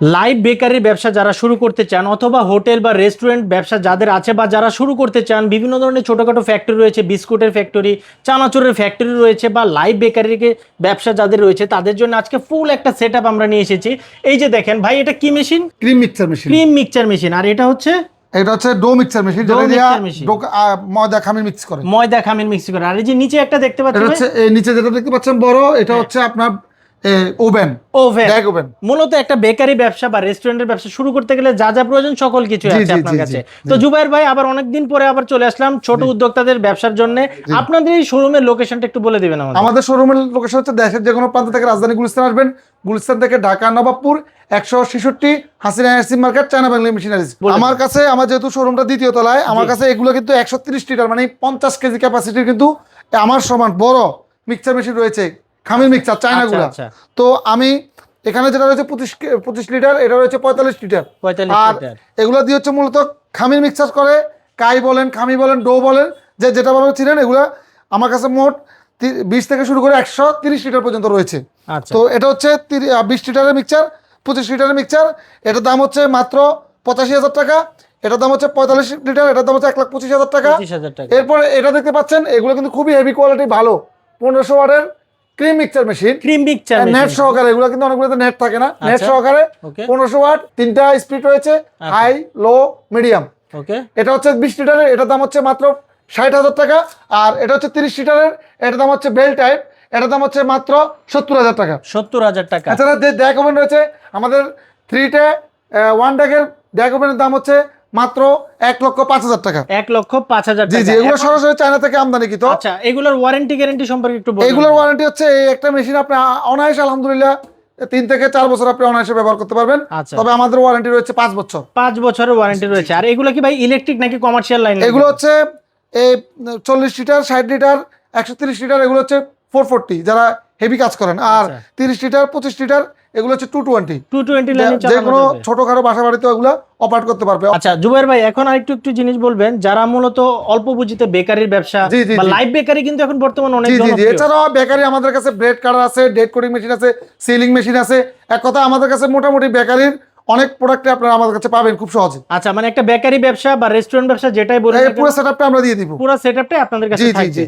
Live বেকারির ব্যবসা যারা শুরু করতে চান অথবা হোটেল বা রেস্টুরেন্ট ব্যবসা যাদের আছে বা যারা শুরু করতে চান, বিভিন্ন ধরনের ছোটোখাটো ফ্যাক্টরি রয়েছে, বিস্কুটের ফ্যাক্টরি, চানাচুরের ফ্যাক্টরি রয়েছে, বা লাইভ বেকারির ব্যবসা যাদের রয়েছে তাদের জন্য আজকে ফুল একটা সেট আমরা নিয়ে এসেছি। এই যে দেখেন ভাই, এটা কি machine? Cream mixture machine. Cream mixture machine. আর এটা হচ্ছে ডো মিক্সচার মেশিন, যেটা দিয়ে ময়দা খামির মিক্স করে। ময়দা খামির মিক্স করে। আর এই যে নিচে একটা দেখতে পাচ্ছেন, নিচে যেটা দেখতে পাচ্ছেন বড়, এটা হচ্ছে আপনার ওভেন। মূলত একটা বেকারি ব্যবসা বা রেস্টুরেন্টের ব্যবসা শুরু করতে গেলে যা যা প্রয়োজন সকল কিছু আছে আপনার কাছে। তো জুবাইর ভাই, আবার অনেকদিন পরে আবার চলে আসলাম ছোট উদ্যোক্তাদের ব্যবসার জন্য। আপনাদের এই শোরুমের লোকেশনটা একটু বলে দিবেন আমাদের। আমাদের শোরুমের লোকেশন হচ্ছে দেশের যে কোনো প্রান্ত থেকে রাজধানী গুলিস্তান আসবেন, গুলিস্তান থেকে Dhaka Nawabpur 166 Hasina AC market, China Bangla machineries. আমার কাছে, আমার যেহেতু শোরুমটা দ্বিতীয় তলায়, আমার কাছে এগুলো কিন্তু 130 লিটার মানে 50 কেজি ক্যাপাসিটির কিন্তু আমার সমান বড় মিক্সচার মেশিন রয়েছে, খামির মিক্সচার চায়না গুলা। তো আমি এখানে যেটা রয়েছে 25 লিটার, এটা রয়েছে 45 লিটার। আর এগুলো দিয়ে হচ্ছে মূলত খামির মিক্সচার করে, কাই বলেন, খামি বলেন, ডো বলেন, যেটা ভাবে ছিলেন, এগুলা আমার কাছে মোট 20 থেকে শুরু করে 130 লিটার পর্যন্ত রয়েছে। তো এটা হচ্ছে 20 লিটারের মিক্সচার, 25 লিটারের মিক্সচার। এটার দাম হচ্ছে মাত্র 85,000 টাকা। এটার দাম হচ্ছে 45 লিটার, এটার দাম হচ্ছে 1,25,000 টাকা। এরপর এটা দেখতে পাচ্ছেন, এগুলো কিন্তু খুবই হেভি কোয়ালিটি, ভালো 1500 ওয়াটের cream mixture machine. Cream mixture net সহকারে, এগুলো কিন্তু অনেকগুলোতে নেট থাকে না, নেট সহকারে 1500 ওয়াট, 3টা স্পিড রয়েছে, হাই, লো, মিডিয়াম। এটা হচ্ছে 20 লিটারের, এটার দাম হচ্ছে মাত্র 60,000 টাকা। আর এটা হচ্ছে 30 লিটারের, এটার দাম হচ্ছে বেল টাইপ, এটার দাম হচ্ছে মাত্র 70,000 টাকা। 70,000 টাকা। এছাড়া যে ড্যাক ওভেন রয়েছে আমাদের 3টে 1 ড্যাকের ড্যাক ওভেনের দাম হচ্ছে মাত্র 1,05,000 টাকা। 1,05,000 টাকা। জি, এগুলো সরাসরি চায়না থেকে আমদানিকৃত। আচ্ছা, এগুলোর ওয়ারেন্টি গ্যারান্টি সম্পর্কে একটু বলুন। এগুলোর ওয়ারেন্টি হচ্ছে, এই একটা মেশিন আপনি অনায়াসে আলহামদুলিল্লাহ 3 থেকে 4 বছর আপনি অনায়াসে ব্যবহার করতে পারবেন। তবে আমাদের ওয়ারেন্টি রয়েছে 5 বছর। 5 বছরের ওয়ারেন্টি রয়েছে। আর এগুলো কি ভাই ইলেকট্রিক নাকি কমার্শিয়াল লাইন? এগুলো হচ্ছে এই 40 লিটার, 60 লিটার, 130 লিটার, এগুলো হচ্ছে 440 যারা হেভি কাজ করেন। আর 30 লিটার, 25 লিটার, এগুলো হচ্ছে 220 লাইনে যে কোনো ছোটখাটো বাসা বাড়িতে এগুলো অপারেট করতে পারবে। আচ্ছা জুবাইর ভাই, এখন আরেকটু জিনিস বলবেন, যারা মূলত অল্প পুঁজিতে বেকারির ব্যবসা বা লাইভ বেকারি কিন্তু এখন বর্তমানে অনেক জনপ্রিয়। এছাড়াও বেকারি আমাদের কাছে ব্রেড কাটার আছে, ডেট কোডিং মেশিন আছে, সিলিং মেশিন আছে। এক কথা আমাদের কাছে মোটামুটি বেকারির অনেক প্রোডাক্ট আপনারা আমাদের কাছে পাবেন খুব সহজে। আচ্ছা, মানে একটা বেকারি ব্যবসা বা রেস্টুরেন্ট ব্যবসা যেটাই বলেন, পুরো সেটআপটা আমরা দিয়ে দিব। পুরো সেটআপটাই আপনাদের কাছে থাকবে।